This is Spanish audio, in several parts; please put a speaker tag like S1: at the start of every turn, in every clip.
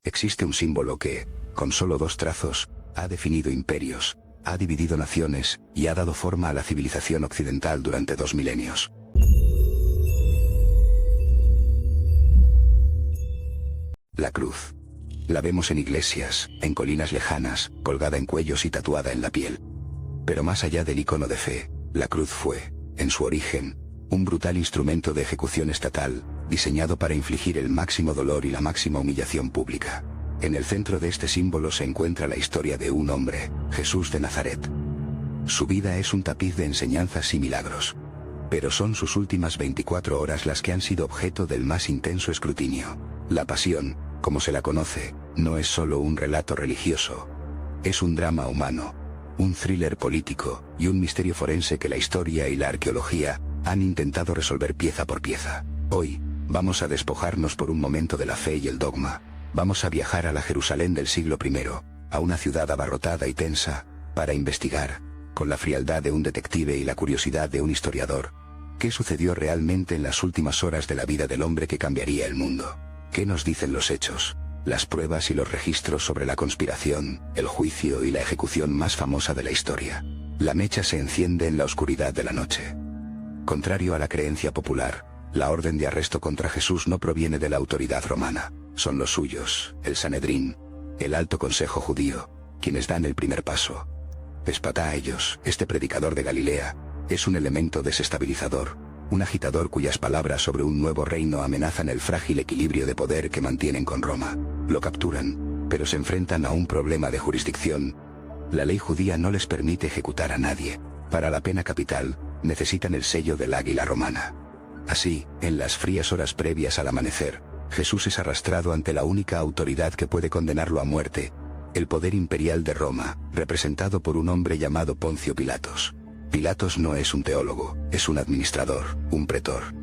S1: Existe un símbolo que, con solo 2 trazos, ha definido imperios, ha dividido naciones y ha dado forma a la civilización occidental durante 2 milenios. La cruz. La vemos en iglesias, en colinas lejanas, colgada en cuellos y tatuada en la piel. Pero más allá del icono de fe, la cruz fue, en su origen, un brutal instrumento de ejecución estatal, diseñado para infligir el máximo dolor y la máxima humillación pública. En el centro de este símbolo se encuentra la historia de un hombre, Jesús de Nazaret. Su vida es un tapiz de enseñanzas y milagros. Pero son sus últimas 24 horas las que han sido objeto del más intenso escrutinio. La pasión, como se la conoce, no es solo un relato religioso. Es un drama humano, un thriller político y un misterio forense que la historia y la arqueología han intentado resolver pieza por pieza. Hoy, vamos a despojarnos por un momento de la fe y el dogma. Vamos a viajar a la Jerusalén del siglo I, a una ciudad abarrotada y tensa, para investigar, con la frialdad de un detective y la curiosidad de un historiador, qué sucedió realmente en las últimas horas de la vida del hombre que cambiaría el mundo. ¿Qué nos dicen los hechos, las pruebas y los registros sobre la conspiración, el juicio y la ejecución más famosa de la historia? La mecha se enciende en la oscuridad de la noche. Contrario a la creencia popular, la orden de arresto contra Jesús no proviene de la autoridad romana. Son los suyos, el Sanedrín, el alto consejo judío, quienes dan el primer paso. Espatá a ellos, este predicador de Galilea, es un elemento desestabilizador, un agitador cuyas palabras sobre un nuevo reino amenazan el frágil equilibrio de poder que mantienen con Roma. Lo capturan, pero se enfrentan a un problema de jurisdicción. La ley judía no les permite ejecutar a nadie. Para la pena capital, necesitan el sello del águila romana. Así, en las frías horas previas al amanecer, Jesús es arrastrado ante la única autoridad que puede condenarlo a muerte, el poder imperial de Roma, representado por un hombre llamado Poncio Pilatos. Pilatos no es un teólogo, es un administrador, un pretor.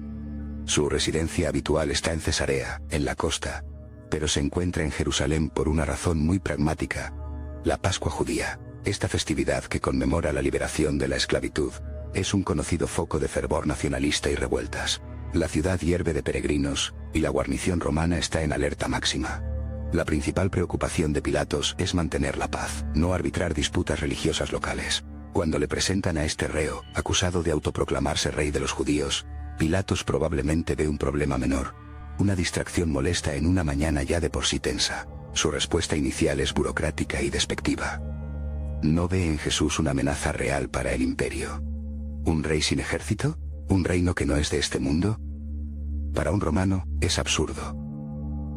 S1: Su residencia habitual está en Cesarea, en la costa, pero se encuentra en Jerusalén por una razón muy pragmática: la Pascua judía. Esta festividad que conmemora la liberación de la esclavitud, es un conocido foco de fervor nacionalista y revueltas. La ciudad hierve de peregrinos, y la guarnición romana está en alerta máxima. La principal preocupación de Pilatos es mantener la paz, no arbitrar disputas religiosas locales. Cuando le presentan a este reo, acusado de autoproclamarse rey de los judíos, Pilatos probablemente ve un problema menor, una distracción molesta en una mañana ya de por sí tensa. Su respuesta inicial es burocrática y despectiva. No ve en Jesús una amenaza real para el imperio. ¿Un rey sin ejército? ¿Un reino que no es de este mundo? Para un romano, es absurdo.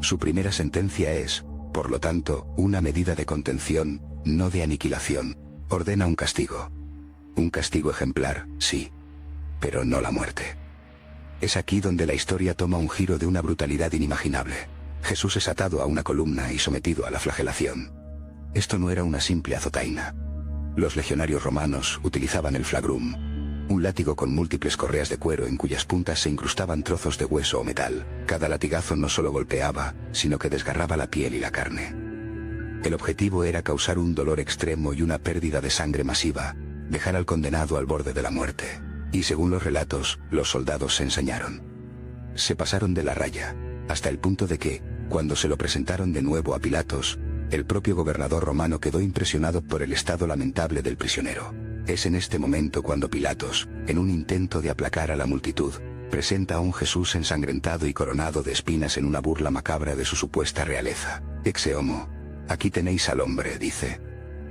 S1: Su primera sentencia es, por lo tanto, una medida de contención, no de aniquilación. Ordena un castigo. Un castigo ejemplar, sí. Pero no la muerte. Es aquí donde la historia toma un giro de una brutalidad inimaginable. Jesús es atado a una columna y sometido a la flagelación. Esto no era una simple azotaina. Los legionarios romanos utilizaban el flagrum, un látigo con múltiples correas de cuero en cuyas puntas se incrustaban trozos de hueso o metal. Cada latigazo no solo golpeaba, sino que desgarraba la piel y la carne. El objetivo era causar un dolor extremo y una pérdida de sangre masiva, dejar al condenado al borde de la muerte. Y según los relatos, los soldados se ensañaron. Se pasaron de la raya, hasta el punto de que, cuando se lo presentaron de nuevo a Pilatos, el propio gobernador romano quedó impresionado por el estado lamentable del prisionero. Es en este momento cuando Pilatos, en un intento de aplacar a la multitud, presenta a un Jesús ensangrentado y coronado de espinas en una burla macabra de su supuesta realeza. Exe homo. Aquí tenéis al hombre, dice.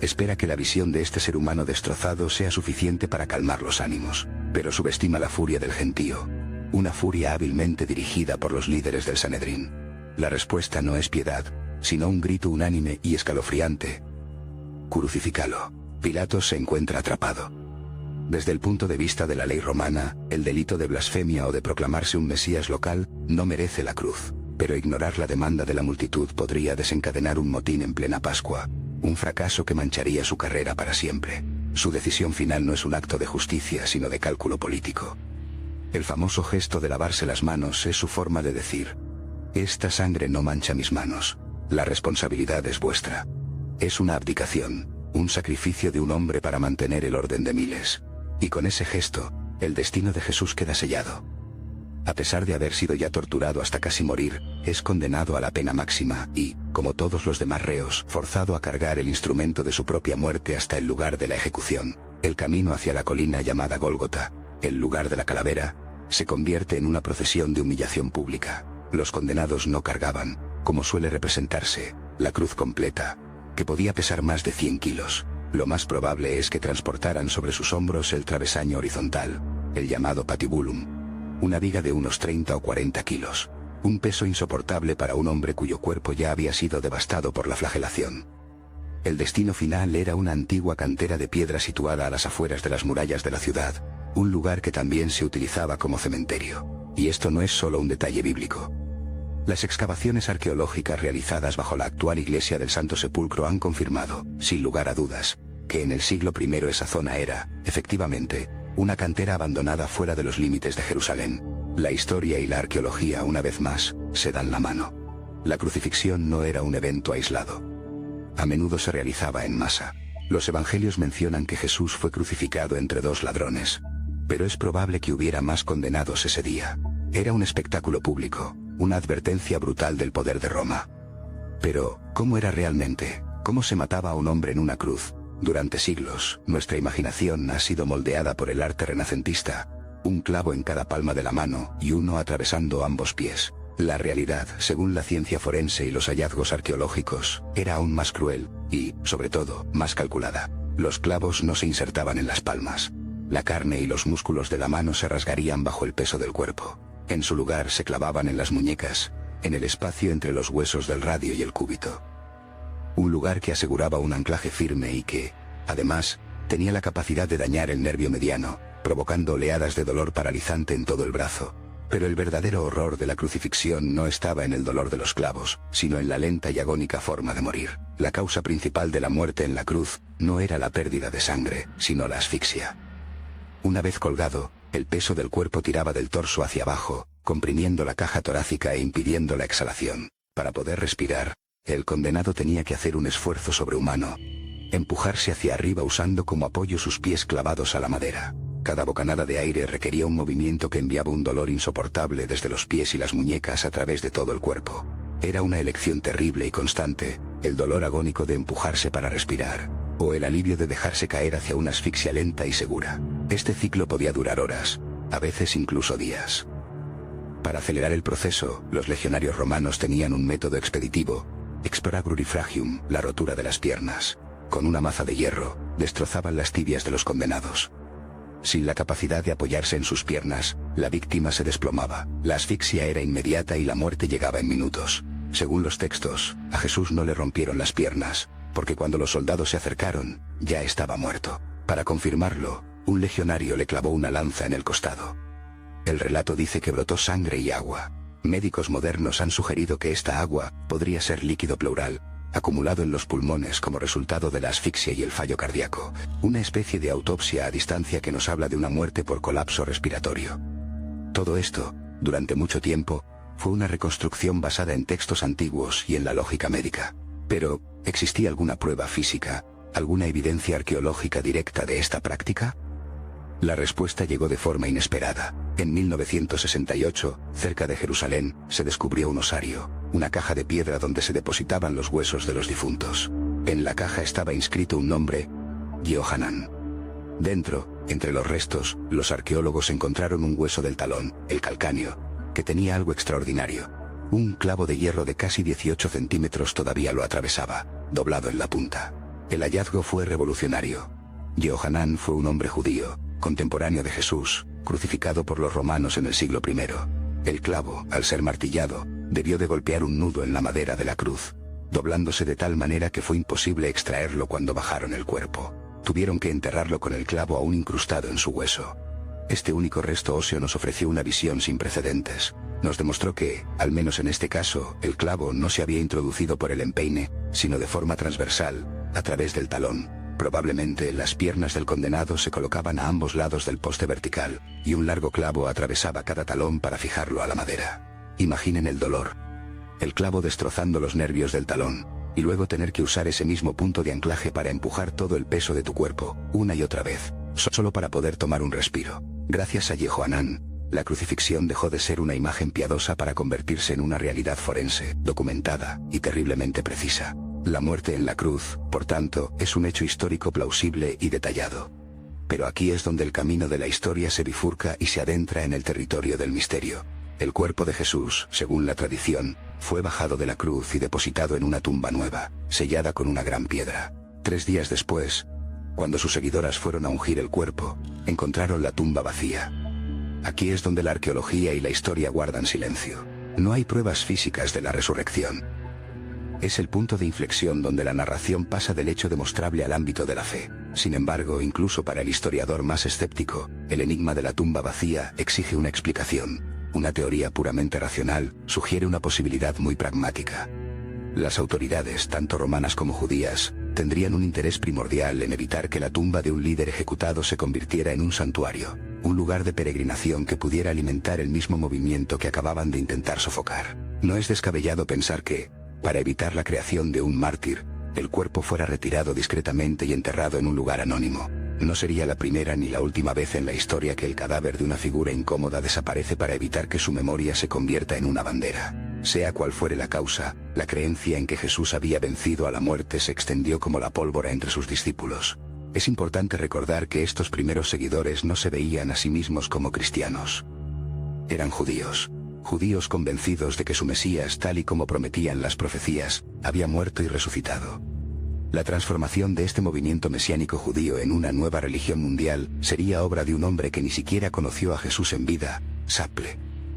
S1: Espera que la visión de este ser humano destrozado sea suficiente para calmar los ánimos, pero subestima la furia del gentío. Una furia hábilmente dirigida por los líderes del Sanedrín. La respuesta no es piedad, sino un grito unánime y escalofriante: crucifícalo. Pilatos se encuentra atrapado. Desde el punto de vista de la ley romana, el delito de blasfemia o de proclamarse un mesías local no merece la cruz, pero ignorar la demanda de la multitud podría desencadenar un motín en plena Pascua, un fracaso que mancharía su carrera para siempre. Su decisión final no es un acto de justicia, sino de cálculo político. El famoso gesto de lavarse las manos es su forma de decir: esta sangre no mancha mis manos, la responsabilidad es vuestra. Es una abdicación, un sacrificio de un hombre para mantener el orden de miles. Y con ese gesto, el destino de Jesús queda sellado. A pesar de haber sido ya torturado hasta casi morir, es condenado a la pena máxima y, como todos los demás reos, forzado a cargar el instrumento de su propia muerte hasta el lugar de la ejecución. El camino hacia la colina llamada Gólgota, el lugar de la calavera, se convierte en una procesión de humillación pública. Los condenados no cargaban, como suele representarse, la cruz completa, que podía pesar más de 100 kilos. Lo más probable es que transportaran sobre sus hombros el travesaño horizontal, el llamado patibulum, una viga de unos 30 o 40 kilos, un peso insoportable para un hombre cuyo cuerpo ya había sido devastado por la flagelación. El destino final era una antigua cantera de piedra situada a las afueras de las murallas de la ciudad, un lugar que también se utilizaba como cementerio. Y esto no es solo un detalle bíblico. Las excavaciones arqueológicas realizadas bajo la actual iglesia del Santo Sepulcro han confirmado, sin lugar a dudas, que en el siglo I esa zona era, efectivamente, una cantera abandonada fuera de los límites de Jerusalén. La historia y la arqueología, una vez más, se dan la mano. La crucifixión no era un evento aislado. A menudo se realizaba en masa. Los evangelios mencionan que Jesús fue crucificado entre dos ladrones. Pero es probable que hubiera más condenados ese día. Era un espectáculo público, una advertencia brutal del poder de Roma. Pero, ¿cómo era realmente? ¿Cómo se mataba a un hombre en una cruz? Durante siglos, nuestra imaginación ha sido moldeada por el arte renacentista. Un clavo en cada palma de la mano y uno atravesando ambos pies. La realidad, según la ciencia forense y los hallazgos arqueológicos, era aún más cruel y, sobre todo, más calculada. Los clavos no se insertaban en las palmas. La carne y los músculos de la mano se rasgarían bajo el peso del cuerpo. En su lugar se clavaban en las muñecas, en el espacio entre los huesos del radio y el cúbito. Un lugar que aseguraba un anclaje firme y que, además, tenía la capacidad de dañar el nervio mediano, provocando oleadas de dolor paralizante en todo el brazo. Pero el verdadero horror de la crucifixión no estaba en el dolor de los clavos, sino en la lenta y agónica forma de morir. La causa principal de la muerte en la cruz no era la pérdida de sangre, sino la asfixia. Una vez colgado, el peso del cuerpo tiraba del torso hacia abajo, comprimiendo la caja torácica e impidiendo la exhalación. Para poder respirar, el condenado tenía que hacer un esfuerzo sobrehumano, empujarse hacia arriba usando como apoyo sus pies clavados a la madera. Cada bocanada de aire requería un movimiento que enviaba un dolor insoportable desde los pies y las muñecas a través de todo el cuerpo. Era una elección terrible y constante, el dolor agónico de empujarse para respirar, o el alivio de dejarse caer hacia una asfixia lenta y segura. Este ciclo podía durar horas, a veces incluso días. Para acelerar el proceso, los legionarios romanos tenían un método expeditivo, exploragurifragium, la rotura de las piernas. Con una maza de hierro, destrozaban las tibias de los condenados. Sin la capacidad de apoyarse en sus piernas, la víctima se desplomaba. La asfixia era inmediata y la muerte llegaba en minutos. Según los textos, a Jesús no le rompieron las piernas, porque cuando los soldados se acercaron, ya estaba muerto. Para confirmarlo, un legionario le clavó una lanza en el costado. El relato dice que brotó sangre y agua. Médicos modernos han sugerido que esta agua podría ser líquido pleural, acumulado en los pulmones como resultado de la asfixia y el fallo cardíaco, una especie de autopsia a distancia que nos habla de una muerte por colapso respiratorio. Todo esto, durante mucho tiempo, fue una reconstrucción basada en textos antiguos y en la lógica médica. Pero, ¿existía alguna prueba física, alguna evidencia arqueológica directa de esta práctica? La respuesta llegó de forma inesperada. En 1968, cerca de Jerusalén, se descubrió un osario, una caja de piedra donde se depositaban los huesos de los difuntos. En la caja estaba inscrito un nombre: Yehohanan. Dentro, entre los restos, los arqueólogos encontraron un hueso del talón, el calcáneo, que tenía algo extraordinario. Un clavo de hierro de casi 18 centímetros todavía lo atravesaba, doblado en la punta. El hallazgo fue revolucionario. Yehohanan fue un hombre judío, contemporáneo de Jesús, crucificado por los romanos en el siglo I. El clavo, al ser martillado, debió de golpear un nudo en la madera de la cruz, doblándose de tal manera que fue imposible extraerlo cuando bajaron el cuerpo. Tuvieron que enterrarlo con el clavo aún incrustado en su hueso. Este único resto óseo nos ofreció una visión sin precedentes. Nos demostró que, al menos en este caso, el clavo no se había introducido por el empeine, sino de forma transversal, a través del talón. Probablemente las piernas del condenado se colocaban a ambos lados del poste vertical, y un largo clavo atravesaba cada talón para fijarlo a la madera. Imaginen el dolor. El clavo destrozando los nervios del talón, y luego tener que usar ese mismo punto de anclaje para empujar todo el peso de tu cuerpo, una y otra vez, solo para poder tomar un respiro. Gracias a Yehohanan, la crucifixión dejó de ser una imagen piadosa para convertirse en una realidad forense, documentada y terriblemente precisa. La muerte en la cruz, por tanto, es un hecho histórico plausible y detallado. Pero aquí es donde el camino de la historia se bifurca y se adentra en el territorio del misterio. El cuerpo de Jesús, según la tradición, fue bajado de la cruz y depositado en una tumba nueva, sellada con una gran piedra. 3 días después, cuando sus seguidoras fueron a ungir el cuerpo, encontraron la tumba vacía. Aquí es donde la arqueología y la historia guardan silencio. No hay pruebas físicas de la resurrección. Es el punto de inflexión donde la narración pasa del hecho demostrable al ámbito de la fe. Sin embargo, incluso para el historiador más escéptico, el enigma de la tumba vacía exige una explicación. Una teoría puramente racional sugiere una posibilidad muy pragmática. Las autoridades, tanto romanas como judías, tendrían un interés primordial en evitar que la tumba de un líder ejecutado se convirtiera en un santuario, un lugar de peregrinación que pudiera alimentar el mismo movimiento que acababan de intentar sofocar. No es descabellado pensar que, para evitar la creación de un mártir, el cuerpo fuera retirado discretamente y enterrado en un lugar anónimo. No sería la primera ni la última vez en la historia que el cadáver de una figura incómoda desaparece para evitar que su memoria se convierta en una bandera. Sea cual fuere la causa, la creencia en que Jesús había vencido a la muerte se extendió como la pólvora entre sus discípulos. Es importante recordar que estos primeros seguidores no se veían a sí mismos como cristianos. Eran judíos convencidos de que su Mesías, tal y como prometían las profecías, había muerto y resucitado. La transformación de este movimiento mesiánico judío en una nueva religión mundial sería obra de un hombre que ni siquiera conoció a Jesús en vida,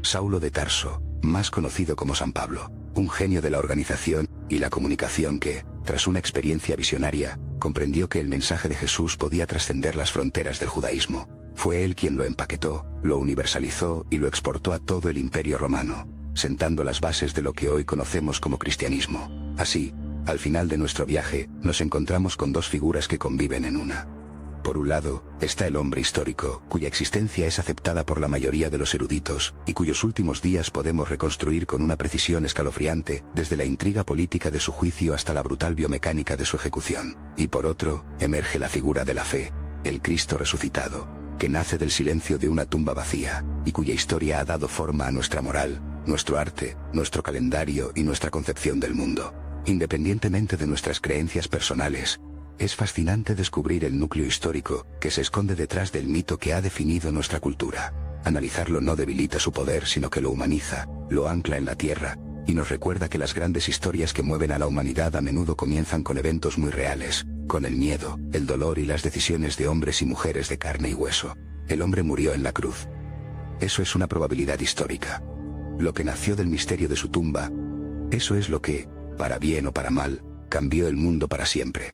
S1: Saulo de Tarso, más conocido como San Pablo, un genio de la organización y la comunicación que, tras una experiencia visionaria, comprendió que el mensaje de Jesús podía trascender las fronteras del judaísmo. Fue él quien lo empaquetó, lo universalizó y lo exportó a todo el Imperio Romano, sentando las bases de lo que hoy conocemos como cristianismo. Así, al final de nuestro viaje, nos encontramos con 2 figuras que conviven en una. Por un lado, está el hombre histórico, cuya existencia es aceptada por la mayoría de los eruditos, y cuyos últimos días podemos reconstruir con una precisión escalofriante, desde la intriga política de su juicio hasta la brutal biomecánica de su ejecución. Y por otro, emerge la figura de la fe, el Cristo resucitado, que nace del silencio de una tumba vacía, y cuya historia ha dado forma a nuestra moral, nuestro arte, nuestro calendario y nuestra concepción del mundo. Independientemente de nuestras creencias personales, es fascinante descubrir el núcleo histórico que se esconde detrás del mito que ha definido nuestra cultura. Analizarlo no debilita su poder, sino que lo humaniza, lo ancla en la tierra, y nos recuerda que las grandes historias que mueven a la humanidad a menudo comienzan con eventos muy reales, con el miedo, el dolor y las decisiones de hombres y mujeres de carne y hueso. El hombre murió en la cruz. Eso es una probabilidad histórica. Lo que nació del misterio de su tumba, eso es lo que, para bien o para mal, cambió el mundo para siempre.